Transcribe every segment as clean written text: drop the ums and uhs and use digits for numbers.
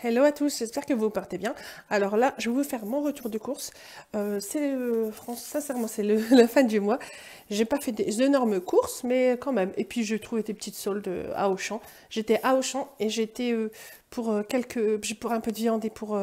Hello à tous, j'espère que vous partez bien. Alors là, je vais vous faire mon retour de course. Sincèrement, c'est la fin du mois. J'ai pas fait des énormes courses, mais quand même. Et puis, je trouvais des petites soldes à Auchan. J'étais à Auchan et j'étais pour un peu de viande et pour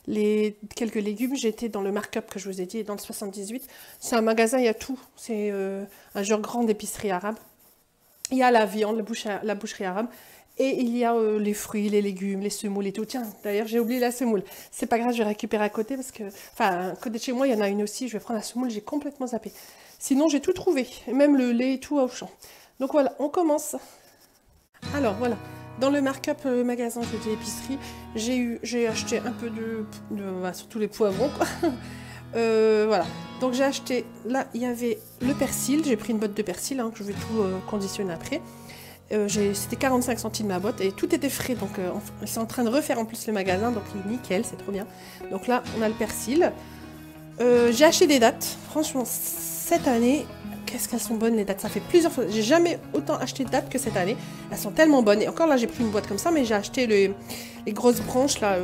les quelques légumes. J'étais dans le markup que je vous ai dit, dans le 78. C'est un magasin, il y a tout. C'est un genre grande épicerie arabe. Il y a la viande, la boucherie arabe. Et il y a les fruits, les légumes, les semoules et tout. Tiens, d'ailleurs, j'ai oublié la semoule. C'est pas grave, je vais récupérer à côté parce que... Enfin, à côté de chez moi, il y en a une aussi. Je vais prendre la semoule, j'ai complètement zappé. Sinon, j'ai tout trouvé. Et même le lait et tout au champ. Donc voilà, on commence. Alors voilà, dans le markup magasin, je dis épicerie, j'ai acheté un peu surtout les poivrons, quoi. Voilà, donc j'ai acheté, là, il y avait le persil. J'ai pris une botte de persil, hein, que je vais tout conditionner après. C'était 45 centimes la boîte et tout était frais, donc ils sont en train de refaire en plus le magasin, donc nickel, c'est trop bien. Donc là, on a le persil. J'ai acheté des dattes. Franchement, cette année, qu'est-ce qu'elles sont bonnes les dattes. Ça fait plusieurs fois. J'ai jamais autant acheté de dattes que cette année. Elles sont tellement bonnes. Et encore là, j'ai pris une boîte comme ça, mais j'ai acheté les grosses branches là.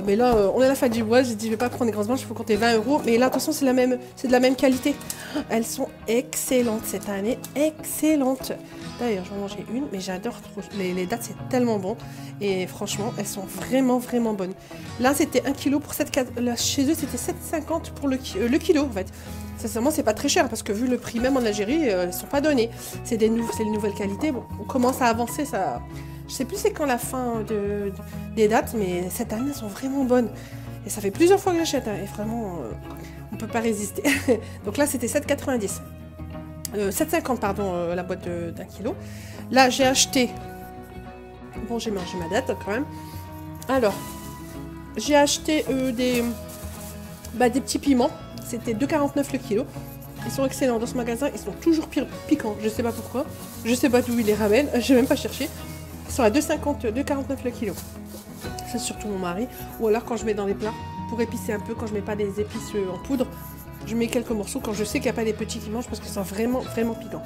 Mais là, on est à la fin du mois. J'ai dit, je vais pas prendre des grosses branches, il faut compter 20 euros. Mais là, attention, c'est de la même qualité. Elles sont excellentes cette année. Excellentes. D'ailleurs, j'en ai mangé une, mais j'adore trop. Les dattes, c'est tellement bon. Et franchement, elles sont vraiment, vraiment bonnes. Là, c'était 1 kg pour 7. Là, chez eux, c'était 7,50 pour le kilo, en fait. Sincèrement, c'est pas très cher, parce que vu le prix, même en Algérie, ils sont pas donnés. C'est les nouvelles qualités. Bon, on commence à avancer, ça... Je sais plus c'est quand la fin des dates, mais cette année, elles sont vraiment bonnes. Et ça fait plusieurs fois que j'achète, hein, et vraiment, on peut pas résister. Donc là, c'était 7,90. 7,50 pardon, la boîte d'1 kilo. Là, j'ai acheté... Bon, j'ai mangé ma date quand même. Alors, j'ai acheté des petits piments. C'était 2,49 le kilo. Ils sont excellents dans ce magasin. Ils sont toujours piquants. Je sais pas pourquoi. Je sais pas d'où ils les ramènent. J'ai même pas cherché. Ils sont à 2,50, 2,49 le kilo. C'est surtout mon mari. Ou alors quand je mets dans les plats, pour épicer un peu, quand je mets pas des épices en poudre, je mets quelques morceaux quand je sais qu'il n'y a pas des petits qui mangent parce qu'ils sont vraiment, vraiment piquants.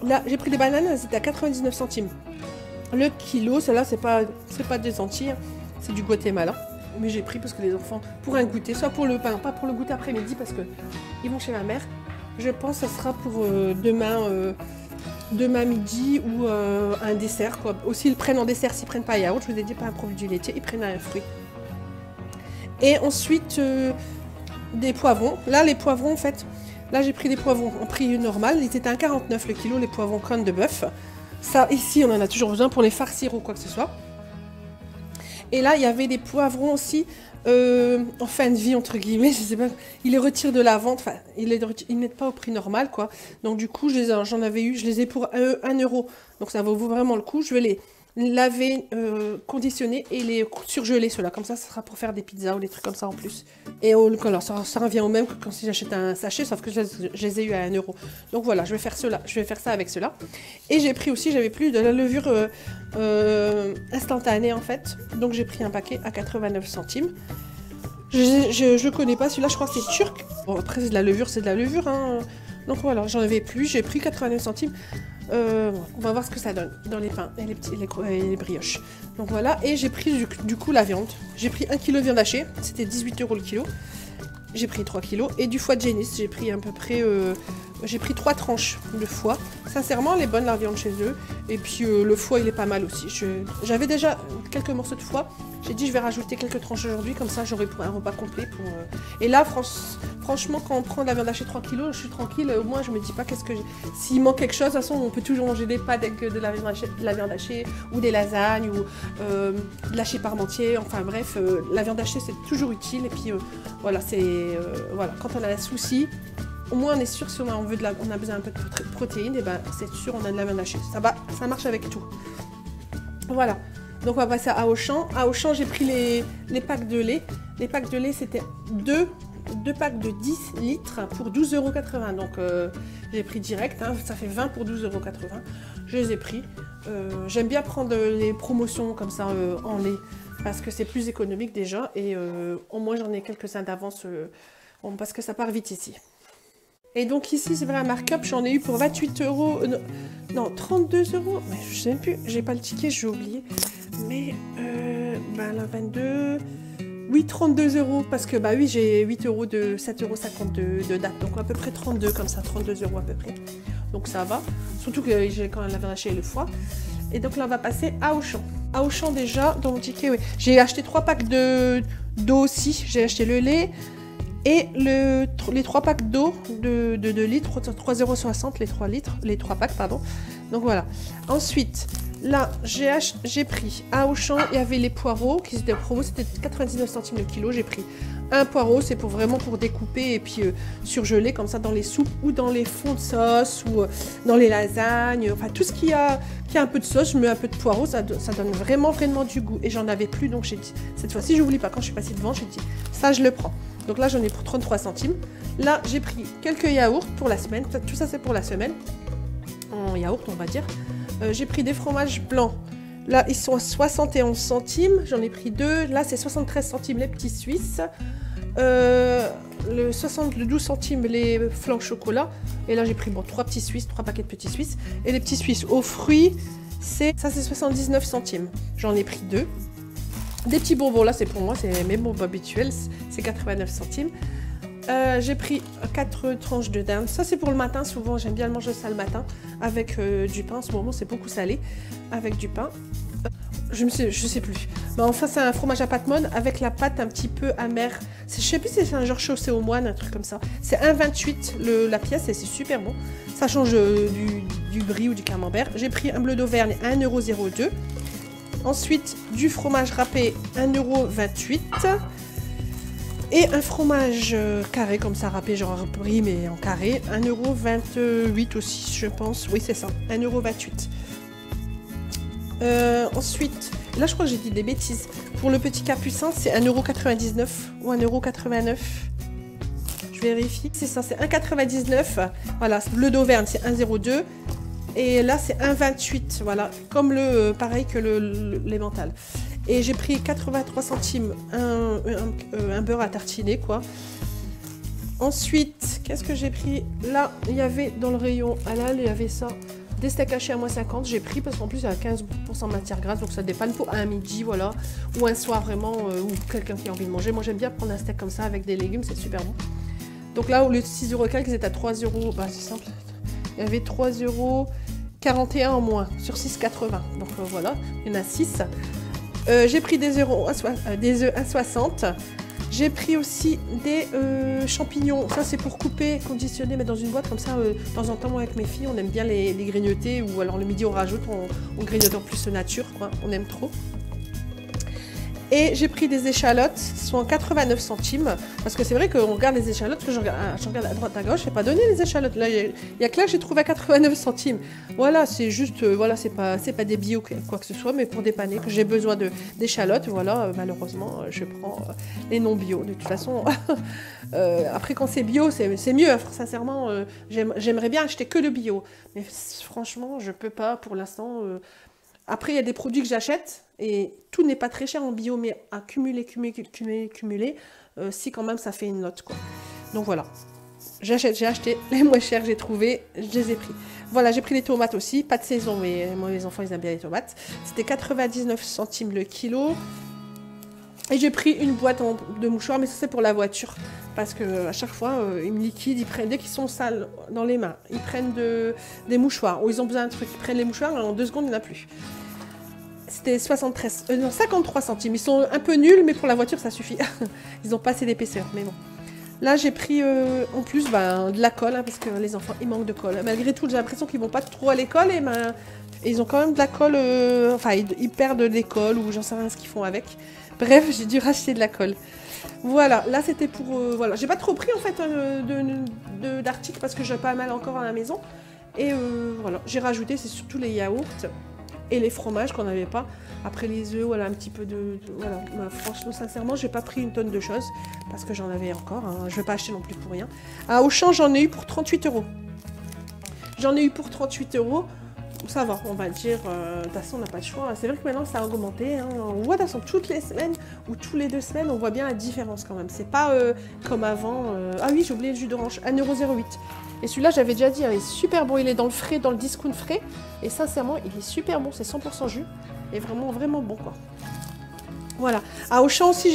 Là, j'ai pris des bananes, elles étaient à 99 centimes. Le kilo, celle-là, c'est pas des Antilles, c'est du Guatemala. Mais j'ai pris parce que les enfants, pour un goûter, soit pour le pain, pas pour le goûter après-midi parce que ils vont chez ma mère. Je pense que ça sera pour demain midi ou un dessert, quoi. Aussi, ils prennent en dessert, s'ils prennent pas yaourt, je vous ai dit pas un produit laitier, ils prennent un fruit. Et ensuite, des poivrons. Là, les poivrons, en fait, là, j'ai pris des poivrons en prix normal. Ils étaient à 1,49 le kilo, les poivrons crâne de bœuf. Ça, ici, on en a toujours besoin pour les farcir ou quoi que ce soit. Et là, il y avait des poivrons aussi en fin de vie, entre guillemets. Je sais pas, ils les retirent de la vente. Enfin, ils ne mettent pas au prix normal, quoi. Donc, du coup, j'en avais eu, je les ai pour 1 euro. Donc, ça vaut vraiment le coup. Je vais les laver, conditionner et les surgeler, ceux-là. Comme ça sera pour faire des pizzas ou des trucs comme ça en plus. Et alors, ça revient au même que quand si j'achète un sachet, sauf que je les ai eu à 1 euro. Donc voilà, je vais faire ça avec cela. Et j'ai pris aussi, j'avais plus de la levure instantanée en fait. Donc j'ai pris un paquet à 89 centimes. Je connais pas celui-là, je crois que c'est turc. Bon, après, c'est de la levure, hein. Donc voilà, j'en avais plus, j'ai pris 89 centimes. On va voir ce que ça donne dans les pains et les brioches. Donc voilà, et j'ai pris du coup la viande. J'ai pris 1 kg de viande hachée, c'était 18 euros le kilo. J'ai pris 3 kilos. Et du foie de génisse, j'ai pris à peu près... j'ai pris 3 tranches de foie. Sincèrement, elle est bonne la viande chez eux. Et puis le foie, il est pas mal aussi. J'avais déjà quelques morceaux de foie. J'ai dit, je vais rajouter quelques tranches aujourd'hui. Comme ça, j'aurai un repas complet. Et là, franchement, quand on prend de la viande hachée 3 kilos, je suis tranquille. Au moins, je me dis pas qu'est-ce que j'ai. S'il manque quelque chose, de toute façon, on peut toujours manger des pâtes avec de la viande hachée, ou des lasagnes, ou de l'hachée parmentier. Enfin bref, la viande hachée, c'est toujours utile. Et puis voilà, voilà, quand on a un souci, au moins on est sûr si on a besoin un peu de protéines, et ben c'est sûr on a de la viande hachée. Ça marche avec tout. Voilà. Donc on va passer à Auchan. À Auchan, j'ai pris les packs de lait. Les packs de lait, c'était deux packs de 10 litres pour 12,80 €. Donc j'ai pris direct, hein, ça fait 20 pour 12,80 €. Je les ai pris. J'aime bien prendre les promotions comme ça en lait parce que c'est plus économique déjà et au moins j'en ai quelques-uns d'avance parce que ça part vite ici. Et donc ici, c'est vrai, un markup, j'en ai eu pour 28 euros. Non, 32 euros. Mais je sais même plus, j'ai pas le ticket, j'ai oublié. Mais, ben là, 22. Oui, 32 euros, parce que, bah oui, j'ai 8 euros de 7,50 € de date. Donc à peu près 32, comme ça, 32 € à peu près. Donc ça va. Surtout que j'ai quand même la acheté le foie. Et donc là, on va passer à Auchan. À Auchan, déjà, dans mon ticket, oui. J'ai acheté 3 packs d'eau aussi. J'ai acheté le lait. Et les 3 packs d'eau de 2 litres, 3,60 € les 3 packs, pardon. Donc voilà. Ensuite, là, j'ai pris à Auchan, il y avait les poireaux qui étaient en promo, c'était 99 centimes le kilo. J'ai pris un poireau, c'est vraiment pour découper et puis surgeler comme ça dans les soupes ou dans les fonds de sauce ou dans les lasagnes. Enfin, tout ce qui a un peu de sauce, je mets un peu de poireau, ça donne vraiment du goût. Et j'en avais plus, donc j'ai dit, cette fois-ci, je n'oublie pas, quand je suis passée devant, j'ai dit, ça, je le prends. Donc là, j'en ai pour 33 centimes. Là, j'ai pris quelques yaourts pour la semaine. Tout ça, c'est pour la semaine. En yaourt, on va dire. J'ai pris des fromages blancs. Là, ils sont à 71 centimes. J'en ai pris 2. Là, c'est 73 centimes les petits suisses. Le 12 centimes les flancs chocolat. Et là, j'ai pris 3 petits suisses, 3 paquets de petits suisses. Et les petits suisses aux fruits, c'est 79 centimes. J'en ai pris 2. Des petits bonbons, là c'est pour moi, c'est mes bonbons habituels, c'est 89 centimes. J'ai pris 4 tranches de dinde, ça c'est pour le matin, souvent j'aime bien manger ça le matin avec du pain, en ce moment c'est beaucoup salé, avec du pain. Je sais plus. Mais enfin c'est un fromage à pâte molle avec la pâte un petit peu amère. Je sais plus si c'est un genre chaussé aux moines, un truc comme ça. C'est 1,28 la pièce et c'est super bon. Ça change du brie ou du camembert. J'ai pris un bleu d'Auvergne à 1,02 €. Ensuite, du fromage râpé, 1,28 €. Et un fromage carré, comme ça, râpé, genre brie, mais en carré, 1,28 € aussi, je pense. Oui, c'est ça, 1,28 €. Ensuite, là, je crois que j'ai dit des bêtises. Pour le petit capucin, c'est 1,99 € ou 1,89 €. Je vérifie. C'est ça, c'est 1,99 €. Voilà, bleu d'Auvergne, c'est 1,02 €. Et là, c'est 1,28 €, voilà, comme pareil que l'emmental. Et j'ai pris 83 centimes un beurre à tartiner, quoi. Ensuite, qu'est-ce que j'ai pris? Là, il y avait dans le rayon halal, il y avait ça, des steaks hachés à -50. J'ai pris parce qu'en plus, il y a 15% de matière grasse, donc ça dépanne pour un midi, voilà. Ou un soir, vraiment, ou quelqu'un qui a envie de manger. Moi, j'aime bien prendre un steak comme ça avec des légumes, c'est super bon. Donc là, au lieu de 6 € ils étaient à 3 €, bah, c'est simple. Il y avait 3,41 € en moins sur 6,80. Donc voilà, il y en a 6. J'ai pris des œufs à 60. J'ai pris aussi des champignons. Ça, c'est pour couper, conditionner, mettre dans une boîte. Comme ça, de temps en temps, moi, avec mes filles, on aime bien les grignoter. Ou alors le midi, on rajoute, on grignote en plus nature, quoi. On aime trop. Et j'ai pris des échalotes, sont 89 centimes. Parce que c'est vrai qu'on regarde les échalotes, que je regarde à droite à gauche, je n'ai pas donné les échalotes. Là, il y a que là que j'ai trouvé à 89 centimes. Voilà, c'est juste, voilà, c'est pas des bio quoi que ce soit, mais pour dépanner, que j'ai besoin d'échalotes, voilà, malheureusement, je prends les non bio. De toute façon, après quand c'est bio, c'est mieux. Sincèrement, j'aimerais bien acheter que le bio. Mais franchement, je peux pas pour l'instant. Après, il y a des produits que j'achète et tout n'est pas très cher en bio, mais à cumuler, si quand même ça fait une note, quoi. Donc voilà, j'ai acheté les moins chers, j'ai trouvé, je les ai pris. Voilà, j'ai pris les tomates aussi, pas de saison, mais moi les enfants ils aiment bien les tomates. C'était 99 centimes le kilo. Et j'ai pris une boîte de mouchoirs, mais ça c'est pour la voiture. Parce que à chaque fois, ils me liquident, dès qu'ils sont sales dans les mains, ils prennent des mouchoirs. Ou ils ont besoin d'un truc, ils prennent les mouchoirs, et en 2 secondes, il n'y en a plus. C'était 53 centimes. Ils sont un peu nuls, mais pour la voiture, ça suffit. Ils n'ont pas assez d'épaisseur, mais bon. Là, j'ai pris en plus de la colle, hein, parce que les enfants, ils manquent de colle. Malgré tout, j'ai l'impression qu'ils ne vont pas trop à l'école, et ils ont quand même de la colle, enfin, ils perdent des colles, ou j'en sais rien ce qu'ils font avec. Bref, j'ai dû racheter de la colle. Voilà, là c'était pour... voilà, j'ai pas trop pris en fait d'articles parce que j'ai pas mal encore à la maison. Et voilà, j'ai rajouté, c'est surtout les yaourts et les fromages qu'on n'avait pas. Après les œufs, voilà, un petit peu voilà, franchement, sincèrement, j'ai pas pris une tonne de choses parce que j'en avais encore. Hein, je vais pas acheter non plus pour rien. À Auchan, j'en ai eu pour 38 €. J'en ai eu pour 38 €. ça va, on va dire. De toute façon, on n'a pas de choix. C'est vrai que maintenant, ça a augmenté. Hein. On voit de toute façon, toutes les semaines ou tous les 2 semaines, on voit bien la différence quand même. C'est pas comme avant. Ah oui, j'ai oublié le jus d'orange, 1,08 €. Et celui-là, j'avais déjà dit, hein, il est super bon. Il est dans le frais, dans le discount frais. Et sincèrement, il est super bon. C'est 100% jus. Et vraiment, vraiment bon, quoi. Voilà. À Auchan aussi,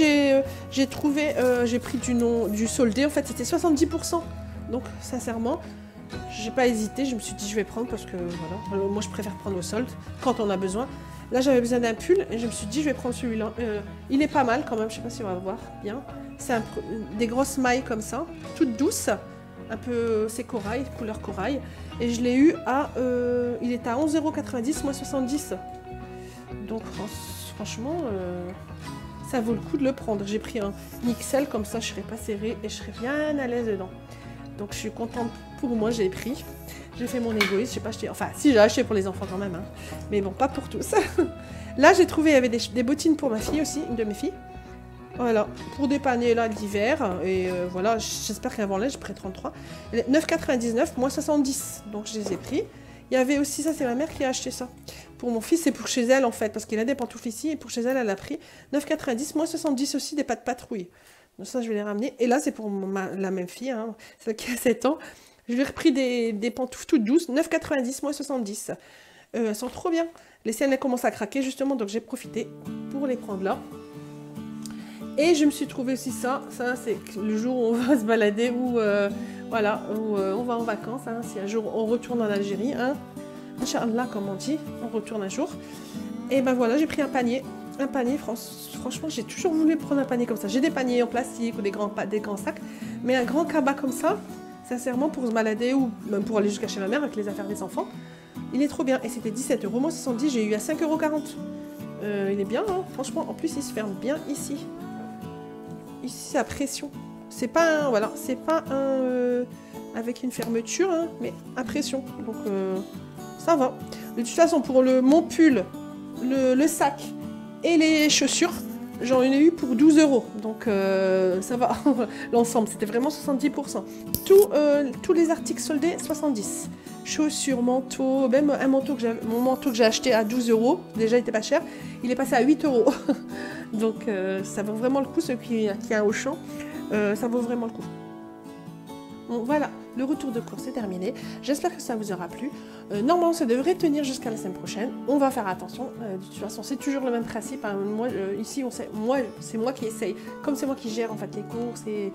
j'ai trouvé, j'ai pris du soldé. En fait, c'était 70%. Donc, sincèrement, j'ai pas hésité. Je me suis dit, je vais prendre parce que, voilà, moi, je préfère prendre au solde quand on a besoin. Là, j'avais besoin d'un pull et je me suis dit, je vais prendre celui-là. Il est pas mal quand même. Je sais pas si on va voir bien. C'est des grosses mailles comme ça, toutes douces. Un peu, c'est corail, couleur corail. Et je l'ai eu à, il est à 11,90 €, moins 70. Donc, franchement, ça vaut le coup de le prendre. J'ai pris un XL, comme ça je serai pas serrée et je serai bien à l'aise dedans. Donc je suis contente pour moi, j'ai pris. J'ai fait mon égoïste, j'ai pas acheté. Enfin, si, j'ai acheté pour les enfants quand même. Hein. Mais bon, pas pour tous. Là, j'ai trouvé, il y avait des bottines pour ma fille aussi, une de mes filles. Voilà, pour dépanner là l'hiver. Et voilà, j'espère qu'avant là, j'ai pris 33. 9,99, moins 70. Donc je les ai pris. Il y avait aussi ça, c'est ma mère qui a acheté ça. Pour mon fils, c'est pour chez elle en fait, parce qu'il a des pantoufles ici, et pour chez elle, elle a pris 9,90, moins 70 aussi, des pâtes patrouilles. Donc ça, je vais les ramener. Et là, c'est pour la même fille, hein, celle qui a 7 ans. Je lui ai repris des pantoufles toutes douces, 9,90, moins 70. Elles sont trop bien. Les siennes, elles commencent à craquer justement, donc j'ai profité pour les prendre là. Et je me suis trouvé aussi ça. Ça, c'est le jour où on va se balader, où, voilà, où on va en vacances. Hein, si un jour on retourne en Algérie, hein, Inch'Allah, comme on dit, on retourne un jour. Et ben voilà, j'ai pris un panier. Un panier, franchement, j'ai toujours voulu prendre un panier comme ça. J'ai des paniers en plastique ou des grands sacs. Mais un grand cabas comme ça, sincèrement, pour se balader ou même pour aller jusqu'à chez ma mère avec les affaires des enfants, il est trop bien. Et c'était 17 €, moins 70, j'ai eu à 5,40 €. Il est bien, hein, franchement. En plus, il se ferme bien ici. Ici, c'est à pression. C'est pas un, voilà, c'est pas un avec une fermeture, hein, mais à pression. Donc, ça va. De toute façon, pour mon pull, le sac et les chaussures, j'en ai eu pour 12 €. Donc, ça va. L'ensemble, c'était vraiment 70%. Tous les articles soldés, 70. Chaussures, manteaux, même un manteau mon manteau que j'ai acheté à 12 €, déjà il était pas cher, il est passé à 8 €. Donc ça vaut vraiment le coup, ceux qui a un Auchan, ça vaut vraiment le coup. Bon, voilà, le retour de course est terminé. J'espère que ça vous aura plu. Normalement, ça devrait tenir jusqu'à la semaine prochaine. On va faire attention. De toute façon, c'est toujours le même principe. Hein. Moi, ici, c'est moi qui essaye. Comme c'est moi qui gère en fait les courses et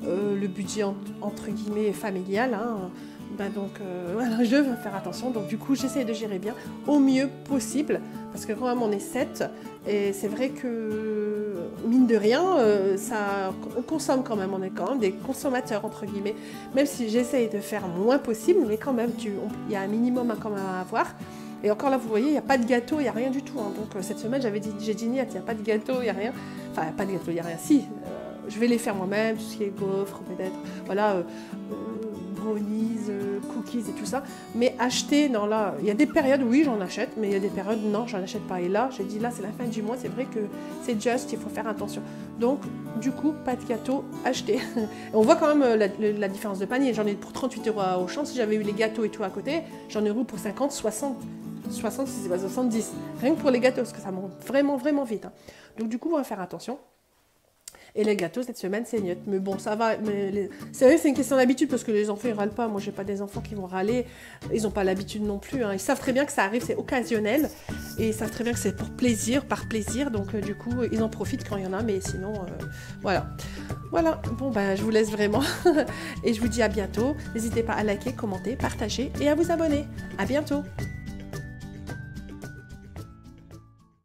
le budget entre guillemets familial. Hein, bah donc voilà, je vais faire attention. Donc du coup, j'essaie de gérer bien au mieux possible. Parce que quand même, on est 7. Et c'est vrai que, mine de rien, on consomme quand même. On est quand même des consommateurs, entre guillemets. Même si j'essaye de faire moins possible, mais quand même, il y a un minimum quand même à avoir. Et encore là, vous voyez, il n'y a pas de gâteau, il n'y a rien du tout. Hein. Donc cette semaine, j'ai dit, il n'y a pas de gâteau, il n'y a rien. Enfin, pas de gâteau, il n'y a rien. Si, je vais les faire moi-même, tout ce qui est gaufres, peut-être. Voilà. Brownies, cookies et tout ça, mais acheter, non là, il y a des périodes, oui j'en achète, mais il y a des périodes, non j'en achète pas, et là, j'ai dit là c'est la fin du mois, c'est vrai que c'est juste, il faut faire attention, donc du coup, pas de gâteau, acheter. On voit quand même la différence de panier, j'en ai pour 38 € à Auchan, si j'avais eu les gâteaux et tout à côté, j'en ai eu pour 50, 60, 60 si c'est pas 70, rien que pour les gâteaux, parce que ça monte vraiment, vraiment vite, hein. Donc du coup, on va faire attention. Et les gâteaux, cette semaine, c'est neutre. Mais bon, ça va. C'est vrai que c'est une question d'habitude parce que les enfants, ils râlent pas. Moi, j'ai pas des enfants qui vont râler. Ils n'ont pas l'habitude non plus. Hein. Ils savent très bien que ça arrive, c'est occasionnel. Et ils savent très bien que c'est pour plaisir, par plaisir. Donc, du coup, ils en profitent quand il y en a. Mais sinon, voilà. Voilà. Bon, ben, je vous laisse vraiment. Et je vous dis à bientôt. N'hésitez pas à liker, commenter, partager et à vous abonner. À bientôt.